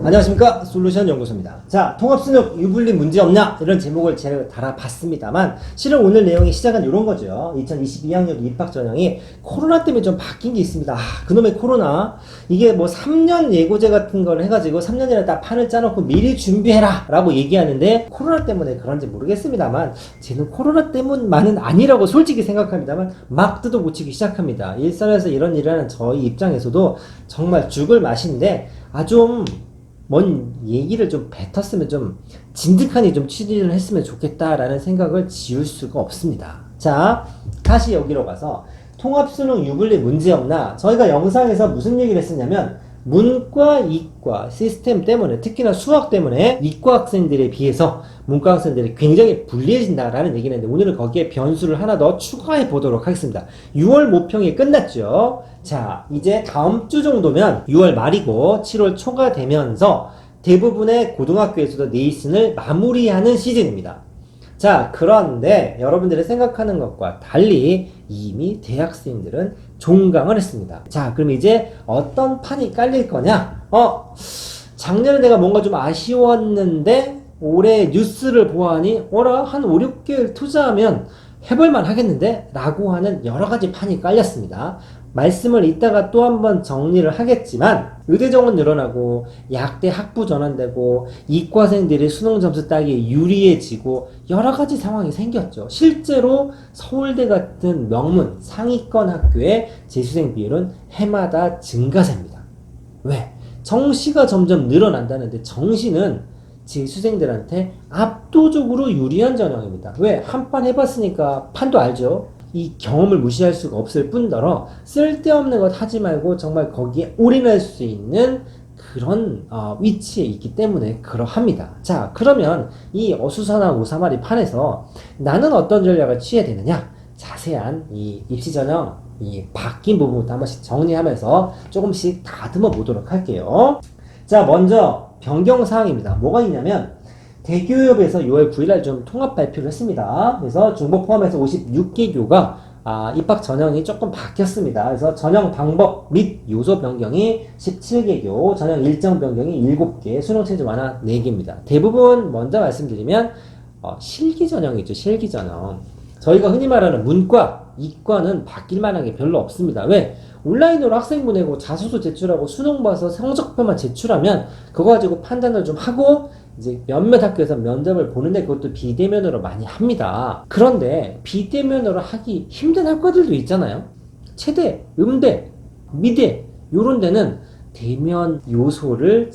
안녕하십니까, 솔루션 연구소입니다. 자, 통합수능 유불리 문제 없냐, 이런 제목을 제가 달아봤습니다만 실은 오늘 내용이 시작은 이런 거죠. 2022학년 입학 전형이 코로나 때문에 좀 바뀐 게 있습니다. 그놈의 코로나, 이게 뭐 3년 예고제 같은 걸 해가지고 3년이나 딱 판을 짜놓고 미리 준비해라 라고 얘기하는데, 코로나 때문에 그런지 모르겠습니다만 쟤는 코로나 때문만은 아니라고 솔직히 생각합니다만 막 뜯어고치기 시작합니다. 일선에서 이런 일을 하는 저희 입장에서도 정말 죽을 맛인데, 좀 뭔 얘기를 좀 뱉었으면, 좀 진득하니 좀 추진을 했으면 좋겠다라는 생각을 지울 수가 없습니다. 자, 다시 여기로 가서 통합수능 유불리 문제 없나, 저희가 영상에서 무슨 얘기를 했었냐면, 문과, 이과 시스템 때문에, 특히나 수학 때문에 이과 학생들에 비해서 문과 학생들이 굉장히 불리해진다라는 얘기를 했는데, 오늘은 거기에 변수를 하나 더 추가해 보도록 하겠습니다. 6월 모평이 끝났죠. 자, 이제 다음 주 정도면 6월 말이고 7월 초가 되면서 대부분의 고등학교에서도 네이슨을 마무리하는 시즌입니다. 자, 그런데 여러분들이 생각하는 것과 달리 이미 대학생들은 종강을 했습니다. 자, 그럼 이제 어떤 판이 깔릴 거냐? 작년에 내가 뭔가 좀 아쉬웠는데 올해 뉴스를 보아하니 한 5, 6개월 투자하면 해볼만 하겠는데? 라고 하는 여러 가지 판이 깔렸습니다. 말씀을 이따가 또 한번 정리를 하겠지만, 의대 정원 늘어나고 약대 학부 전환되고 이과생들이 수능 점수 따기 유리해지고 여러 가지 상황이 생겼죠. 실제로 서울대 같은 명문 상위권 학교의 재수생 비율은 해마다 증가세입니다. 왜? 정시가 점점 늘어난다는데, 정시는 재수생들한테 압도적으로 유리한 전형입니다. 왜? 한 판 해봤으니까 판도 알죠. 이 경험을 무시할 수가 없을 뿐더러 쓸데없는 것 하지 말고 정말 거기에 올인할 수 있는 그런 위치에 있기 때문에 그러합니다. 자, 그러면 이 어수선한 오사마리 판에서 나는 어떤 전략을 취해야 되느냐, 자세한 이 입시 전형 이 바뀐 부분부터 한 번씩 정리하면서 조금씩 다듬어 보도록 할게요. 자, 먼저 변경사항입니다. 뭐가 있냐면, 대교협에서 6월 9일날 좀 통합 발표를 했습니다. 그래서 중복 포함해서 56개 교가 입학 전형이 조금 바뀌었습니다. 그래서 전형 방법 및 요소 변경이 17개 교, 전형 일정 변경이 7개, 수능 체제 완화 4개입니다. 대부분 먼저 말씀드리면 실기 전형이죠. 실기 전형. 저희가 흔히 말하는 문과, 이과는 바뀔 만한 게 별로 없습니다. 왜? 온라인으로 학생 보내고 자소서 제출하고 수능 봐서 성적표만 제출하면 그거 가지고 판단을 좀 하고 이제 몇몇 학교에서 면접을 보는데, 그것도 비대면으로 많이 합니다. 그런데 비대면으로 하기 힘든 학과들도 있잖아요. 체대, 음대, 미대 요런 데는 대면 요소를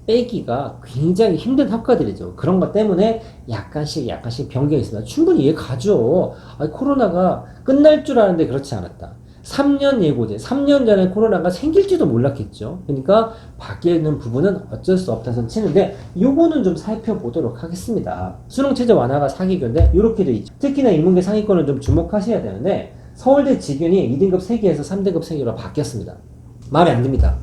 빼기가 굉장히 힘든 학과들이죠. 그런 것 때문에 약간씩 변경이 있습니다. 충분히 이해 가죠. 코로나가 끝날 줄 알았는데 그렇지 않았다. 3년 예고제, 3년 전에 코로나가 생길지도 몰랐겠죠. 그러니까 바뀌는 부분은 어쩔 수 없다 선 치는데, 요거는 좀 살펴보도록 하겠습니다. 수능체제 완화가 4개교인데 요렇게 돼 있죠. 특히나 인문계 상위권은 좀 주목하셔야 되는데, 서울대 직윤이 2등급 3개에서 3등급 3개로 바뀌었습니다. 마음에 안 듭니다.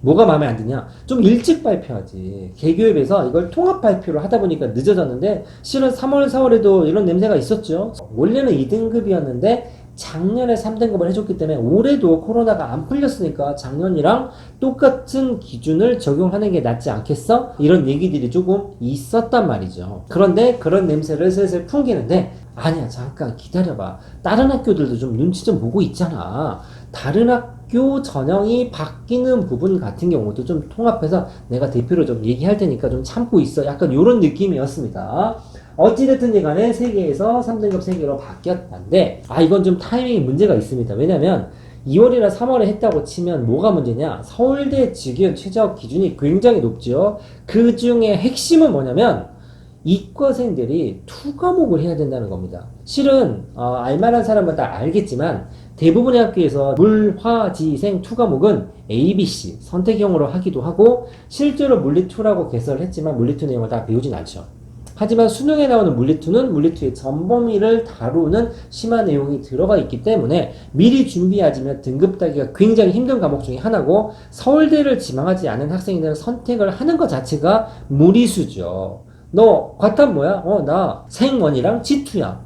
뭐가 마음에 안 드냐? 좀 일찍 발표하지. 개교협에서 이걸 통합 발표를 하다 보니까 늦어졌는데, 실은 3월, 4월에도 이런 냄새가 있었죠. 원래는 2등급이었는데 작년에 3등급을 해줬기 때문에 올해도 코로나가 안 풀렸으니까 작년이랑 똑같은 기준을 적용하는 게 낫지 않겠어? 이런 얘기들이 조금 있었단 말이죠. 그런데 그런 냄새를 슬슬 풍기는데, 아니야, 잠깐 기다려봐. 다른 학교들도 좀 눈치 좀 보고 있잖아. 다른 학교 전형이 바뀌는 부분 같은 경우도 좀 통합해서 내가 대표로 좀 얘기할 테니까 좀 참고 있어. 약간 이런 느낌이었습니다. 어찌됐든 간에 3개에서 3등급 3개로 바뀌었는데, 이건 좀 타이밍에 문제가 있습니다. 왜냐면 2월이나 3월에 했다고 치면 뭐가 문제냐, 서울대 직윤 최저 기준이 굉장히 높죠. 그 중에 핵심은 뭐냐면 이과생들이 2과목을 해야 된다는 겁니다. 실은 알만한 사람은 다 알겠지만 대부분의 학교에서 물화지생 2과목은 ABC 선택형으로 하기도 하고, 실제로 물리2라고 개설을 했지만 물리2 내용을 다 배우진 않죠. 하지만 수능에 나오는 물리2는 물리2의 전범위를 다루는 심한 내용이 들어가 있기 때문에 미리 준비하지만 등급 따기가 굉장히 힘든 과목 중에 하나고, 서울대를 지망하지 않은 학생들은 선택을 하는 것 자체가 무리수죠. 너 과탐 뭐야? 나 생원이랑 G2야.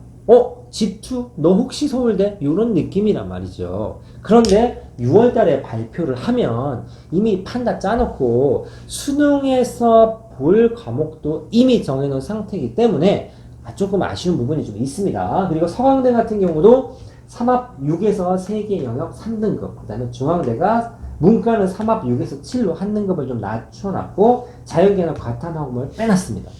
G2? 너 혹시 서울대? 이런 느낌이란 말이죠. 그런데 6월 달에 발표를 하면 이미 판 다 짜놓고 수능에서 볼 과목도 이미 정해놓은 상태이기 때문에 조금 아쉬운 부분이 좀 있습니다. 그리고 서강대 같은 경우도 삼합 6에서 3개 영역 3등급, 그 다음에 중앙대가 문과는 삼합 6에서 7로 한 등급을 좀 낮춰놨고 자연계는 과탐 항목을 빼놨습니다.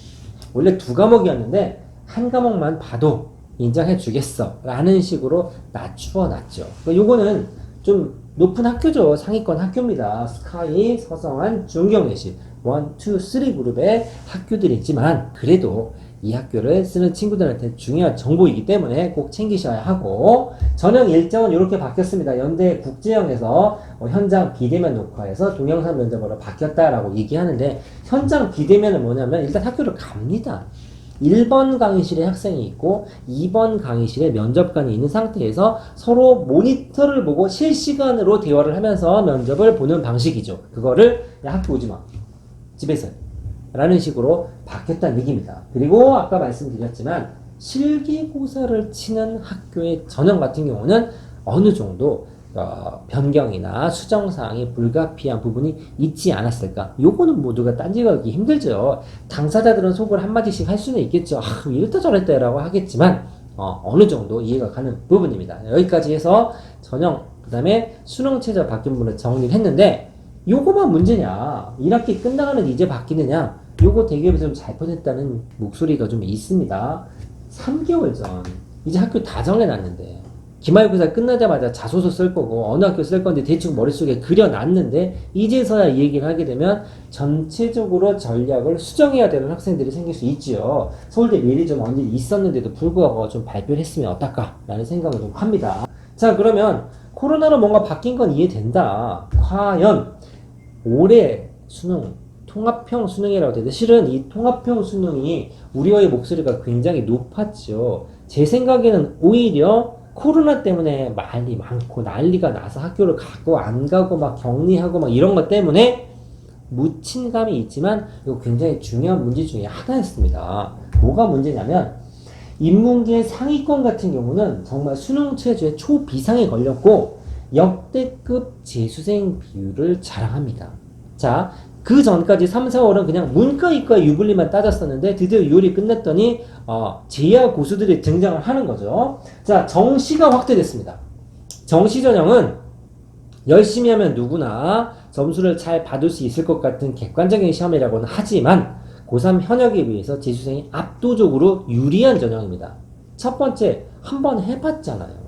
원래 2과목이었는데 한 과목만 봐도 인정해 주겠어 라는 식으로 낮추어 놨죠. 요거는 좀 높은 학교죠. 상위권 학교입니다. 스카이, 서성한, 중경예시 1, 2, 3 그룹의 학교들이지만 그래도 이 학교를 쓰는 친구들한테 중요한 정보이기 때문에 꼭 챙기셔야 하고, 전형 일정은 이렇게 바뀌었습니다. 연대 국제형에서 현장 비대면 녹화에서 동영상 면접으로 바뀌었다라고 얘기하는데, 현장 비대면은 뭐냐면 일단 학교를 갑니다. 1번 강의실에 학생이 있고 2번 강의실에 면접관이 있는 상태에서 서로 모니터를 보고 실시간으로 대화를 하면서 면접을 보는 방식이죠. 그거를 야, 학교 오지 마, 집에서 라는 식으로 바뀌었다는 얘기입니다. 그리고 아까 말씀드렸지만 실기고사를 치는 학교의 전형 같은 경우는 어느 정도 변경이나 수정사항이 불가피한 부분이 있지 않았을까? 요거는 모두가 딴지가기 힘들죠. 당사자들은 속을 한마디씩 할 수는 있겠죠. 이랬다 저랬다 라고 하겠지만 어느 정도 이해가 가는 부분입니다. 여기까지 해서 전형, 그 다음에 수능 최저 바뀐 부분을 정리를 했는데, 요거만 문제냐, 1학기 끝나가는 이제 바뀌느냐, 요거 대기업에서 좀 잘 뻔했다는 목소리가 좀 있습니다. 3개월 전 이제 학교 다 정해놨는데 기말고사 끝나자마자 자소서 쓸 거고 어느 학교 쓸 건데 대충 머릿속에 그려놨는데 이제서야 이 얘기를 하게 되면 전체적으로 전략을 수정해야 되는 학생들이 생길 수 있지요. 서울대 미리 좀 언제 있었는데도 불구하고 좀 발표를 했으면 어떨까라는 생각을 좀 합니다. 자, 그러면 코로나로 뭔가 바뀐 건 이해된다. 과연 올해 수능 통합형 수능이라고 되는데, 실은 이 통합형 수능이 우리의 목소리가 굉장히 높았죠. 제 생각에는 오히려 코로나 때문에 말이 많고 난리가 나서 학교를 가고 안 가고 막 격리하고 막 이런 것 때문에 묻힌 감이 있지만 이거 굉장히 중요한 문제 중에 하나였습니다. 뭐가 문제냐면 인문계 상위권 같은 경우는 정말 수능 최저의 초비상에 걸렸고 역대급 재수생 비율을 자랑합니다. 자, 그 전까지 3, 4월은 그냥 문과, 이과 유불리만 따졌었는데 드디어 6월이 끝났더니 제야 고수들이 등장을 하는 거죠. 자, 정시가 확대됐습니다. 정시 전형은 열심히 하면 누구나 점수를 잘 받을 수 있을 것 같은 객관적인 시험이라고는 하지만 고3 현역에 비해서 재수생이 압도적으로 유리한 전형입니다. 첫 번째, 한번 해봤잖아요.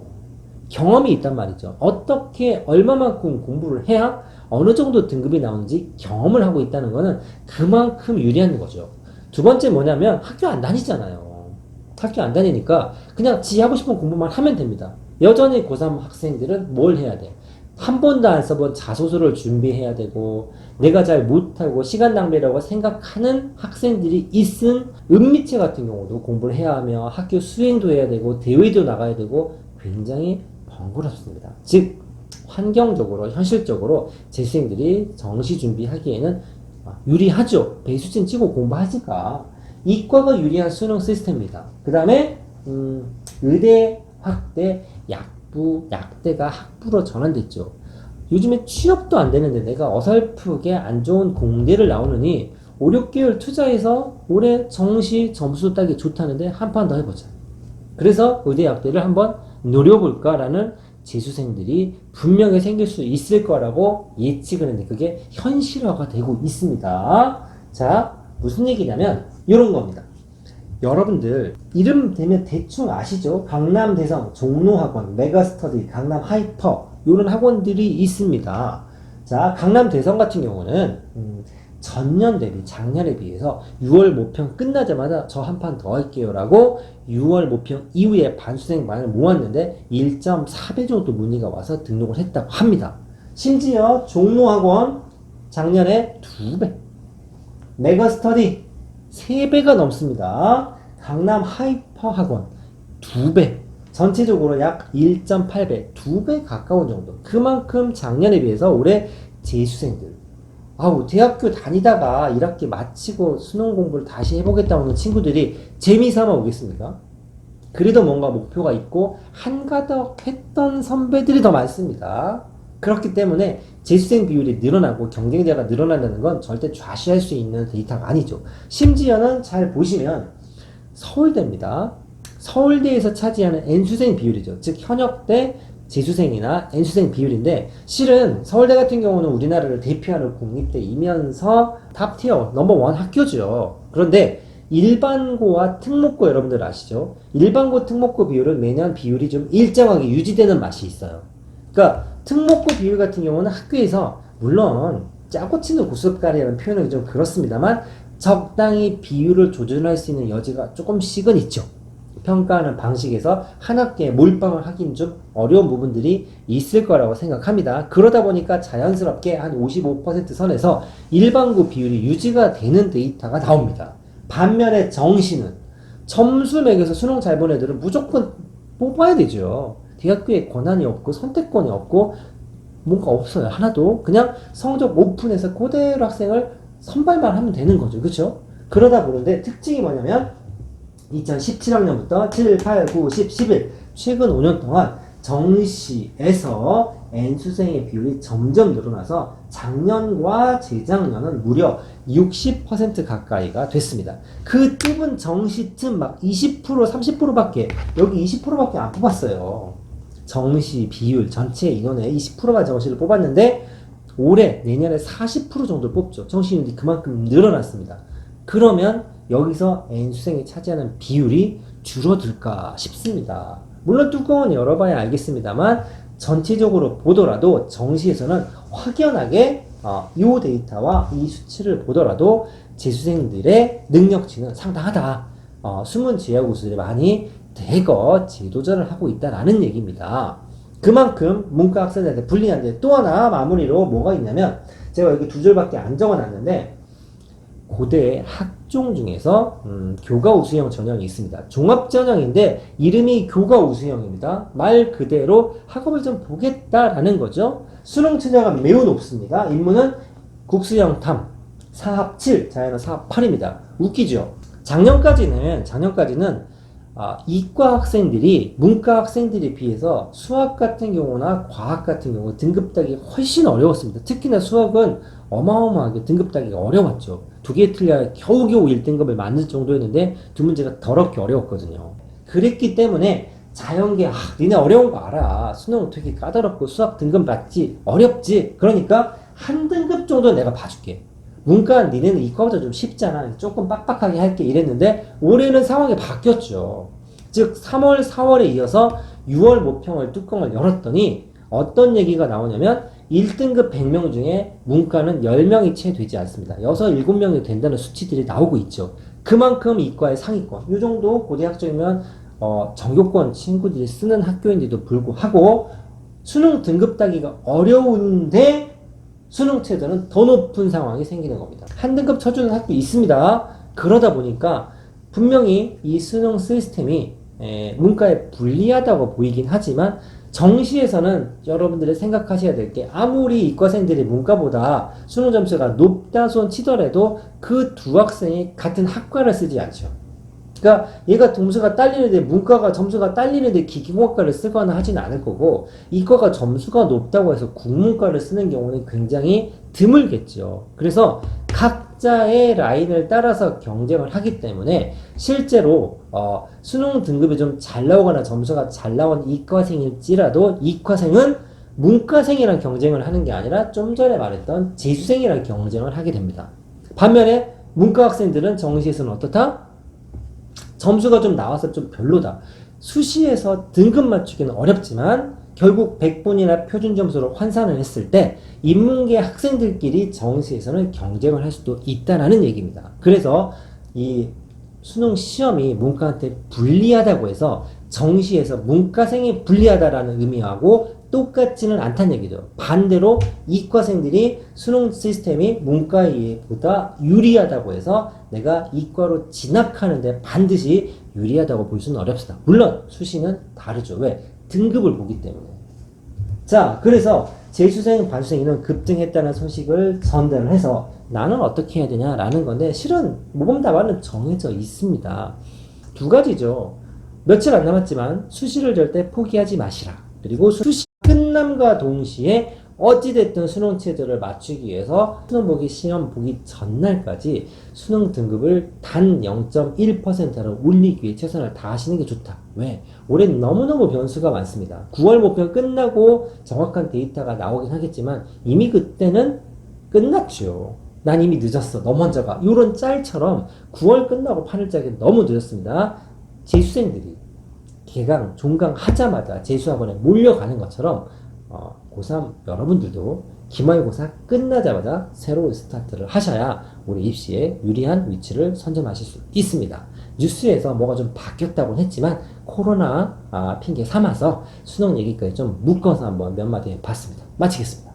경험이 있단 말이죠. 어떻게 얼마만큼 공부를 해야 어느 정도 등급이 나오는지 경험을 하고 있다는 거는 그만큼 유리한 거죠. 두 번째 뭐냐면 학교 안 다니잖아요. 학교 안 다니니까 그냥 지 하고 싶은 공부만 하면 됩니다. 여전히 고3 학생들은 뭘 해야 돼? 한 번도 안 써본 자소서를 준비해야 되고 내가 잘 못하고 시간 낭비라고 생각하는 학생들이 있은 은미체 같은 경우도 공부를 해야 하며 학교 수행도 해야 되고 대회도 나가야 되고 굉장히 번거롭습니다. 즉 환경적으로 현실적으로 재수생들이 정시 준비하기에는 유리하죠. 배수진 찍고 공부하니까. 이과가 유리한 수능 시스템입니다. 그 다음에 의대 확대, 약부, 약대가 학부로 전환됐죠. 요즘에 취업도 안 되는데 내가 어설프게 안 좋은 공대를 나오느니 5, 6개월 투자해서 올해 정시 점수 따기 좋다는데 한 판 더 해보자. 그래서 의대 약대를 한번 노려볼까라는 재수생들이 분명히 생길 수 있을 거라고 예측을 했는데 그게 현실화가 되고 있습니다. 자, 무슨 얘기냐면 이런 겁니다. 여러분들 이름 되면 대충 아시죠? 강남대성, 종로학원, 메가스터디, 강남 하이퍼 이런 학원들이 있습니다. 자, 강남대성 같은 경우는 전년 대비 작년에 비해서 6월 모평 끝나자마자 저 한 판 더 할게요 라고 6월 모평 이후에 반수생만을 모았는데 1.4배 정도 문의가 와서 등록을 했다고 합니다. 심지어 종로학원 작년에 2배, 메가스터디 3배가 넘습니다. 강남 하이퍼 학원 2배, 전체적으로 약 1.8배, 2배 가까운 정도. 그만큼 작년에 비해서 올해 재수생들, 대학교 다니다가 1학기 마치고 수능 공부를 다시 해보겠다고 하는 친구들이 재미삼아 오겠습니까? 그래도 뭔가 목표가 있고 한가닥 했던 선배들이 더 많습니다. 그렇기 때문에 재수생 비율이 늘어나고 경쟁자가 늘어난다는 건 절대 좌시할 수 있는 데이터가 아니죠. 심지어는 잘 보시면 서울대입니다. 서울대에서 차지하는 N수생 비율이죠. 즉 현역대 재수생이나 N수생 비율인데, 실은 서울대 같은 경우는 우리나라를 대표하는 국립대이면서 탑티어 넘버원 학교죠. 그런데 일반고와 특목고 여러분들 아시죠? 일반고 특목고 비율은 매년 비율이 좀 일정하게 유지되는 맛이 있어요. 그러니까 특목고 비율 같은 경우는 학교에서 물론 짜고 치는 고춧가루라는 표현은 좀 그렇습니다만 적당히 비율을 조절할 수 있는 여지가 조금씩은 있죠. 평가하는 방식에서 한 학기에 몰빵을 하긴 좀 어려운 부분들이 있을 거라고 생각합니다. 그러다 보니까 자연스럽게 한 55% 선에서 일반고 비율이 유지가 되는 데이터가 나옵니다. 반면에 정시는 점수 매겨서 수능 잘 본 애들은 무조건 뽑아야 되죠. 대학교에 권한이 없고 선택권이 없고 뭔가 없어요. 하나도. 그냥 성적 오픈해서 그대로 학생을 선발만 하면 되는 거죠. 그렇죠? 그러다 보는데 특징이 뭐냐면 2017학년부터 7, 8, 9, 10, 11 최근 5년 동안 정시에서 N수생의 비율이 점점 늘어나서 작년과 재작년은 무려 60% 가까이가 됐습니다. 그 뜸은 정시쯤 막 20%, 30%밖에, 여기 20%밖에 안 뽑았어요. 정시 비율, 전체 인원의 20%만 정시를 뽑았는데 올해, 내년에 40% 정도 뽑죠. 정시 인원이 그만큼 늘어났습니다. 그러면 여기서 N수생이 차지하는 비율이 줄어들까 싶습니다. 물론 뚜껑은 열어봐야 알겠습니다만 전체적으로 보더라도 정시에서는 확연하게 이 데이터와 이 수치를 보더라도 재수생들의 능력치는 상당하다. 숨은 지하 고수들이 많이 대거 재도전을 하고 있다라는 얘기입니다. 그만큼 문과 학생들한테 불리한데, 또 하나 마무리로 뭐가 있냐면, 제가 여기 두 줄밖에 안 적어놨는데 고대 학종 중에서 교과 우수형 전형이 있습니다. 종합 전형인데 이름이 교과 우수형입니다. 말 그대로 학업을 좀 보겠다라는 거죠. 수능 최저가 매우 높습니다. 인문은 국수형 탐, 사합 7, 자연은 사합 8입니다. 웃기죠? 작년까지는 이과 학생들이 문과 학생들에 비해서 수학 같은 경우나 과학 같은 경우 등급 따기 훨씬 어려웠습니다. 특히나 수학은 어마어마하게 등급 따기가 어려웠죠. 두 개 틀려야 겨우겨우 1등급을 맞을 정도였는데 두 문제가 더럽게 어려웠거든요. 그랬기 때문에 자연계, 니네 어려운 거 알아. 수능 되게 까다롭고 수학 등급 맞지 어렵지. 그러니까 한 등급 정도 내가 봐줄게. 문과 니네는 이과보다 좀 쉽잖아. 조금 빡빡하게 할게 이랬는데 올해는 상황이 바뀌었죠. 즉 3월, 4월에 이어서 6월 모평을 뚜껑을 열었더니 어떤 얘기가 나오냐면 1등급 100명 중에 문과는 10명이 채 되지 않습니다. 6, 7명이 된다는 수치들이 나오고 있죠. 그만큼 이과의 상위권, 이 정도 고대학점이면 정교권 친구들이 쓰는 학교인데도 불구하고 수능 등급 따기가 어려운데 수능 최저는 더 높은 상황이 생기는 겁니다. 한 등급 쳐주는 학교 있습니다. 그러다 보니까 분명히 이 수능 시스템이 문과에 불리하다고 보이긴 하지만 정시에서는 여러분들이 생각하셔야 될 게, 아무리 이과생들이 문과보다 수능 점수가 높다 손 치더라도 그 두 학생이 같은 학과를 쓰지 않죠. 그러니까 얘가 점수가 딸리는데, 문과가 점수가 딸리는데 기계공학과를 쓰거나 하진 않을 거고, 이과가 점수가 높다고 해서 국문과를 쓰는 경우는 굉장히 드물겠죠. 그래서 각자의 라인을 따라서 경쟁을 하기 때문에 실제로 수능 등급이 좀 잘 나오거나 점수가 잘 나온 이과생일지라도 이과생은 문과생이랑 경쟁을 하는 게 아니라 좀 전에 말했던 재수생이랑 경쟁을 하게 됩니다. 반면에 문과 학생들은 정시에서는 어떻다? 점수가 좀 나와서 좀 별로다. 수시에서 등급 맞추기는 어렵지만 결국 100분이나 표준 점수로 환산을 했을 때 인문계 학생들끼리 정시에서는 경쟁을 할 수도 있다는 얘기입니다. 그래서 이 수능 시험이 문과한테 불리하다고 해서 정시에서 문과생이 불리하다라는 의미하고 똑같지는 않다는 얘기죠. 반대로 이과생들이 수능 시스템이 문과보다 유리하다고 해서 내가 이과로 진학하는데 반드시 유리하다고 볼 수는 어렵습니다. 물론 수시는 다르죠. 왜? 등급을 보기 때문에. 자, 그래서 재수생, 반수생 인원 급증했다는 소식을 전달을 해서 나는 어떻게 해야 되냐라는 건데, 실은 모범 답안은 정해져 있습니다. 두 가지죠. 며칠 안 남았지만 수시를 절대 포기하지 마시라. 그리고 수시 끝남과 동시에 어찌됐든 수능 체제를 맞추기 위해서 수능 보기 시험 보기 전날까지 수능 등급을 단 0.1%를 올리기 위해 최선을 다하시는 게 좋다. 왜? 올해는 너무너무 변수가 많습니다. 9월 모평 끝나고 정확한 데이터가 나오긴 하겠지만 이미 그때는 끝났죠. 난 이미 늦었어. 너 먼저 가. 이런 짤처럼 9월 끝나고 8월짜리 너무 늦었습니다. 재수생들이 개강, 종강 하자마자 재수학원에 몰려가는 것처럼 고3 여러분들도 기말고사 끝나자마자 새로운 스타트를 하셔야 올해 입시에 유리한 위치를 선점하실 수 있습니다. 뉴스에서 뭐가 좀 바뀌었다고는 했지만 코로나 핑계 삼아서 수능 얘기까지 좀 묶어서 한번 몇 마디 해봤습니다. 마치겠습니다.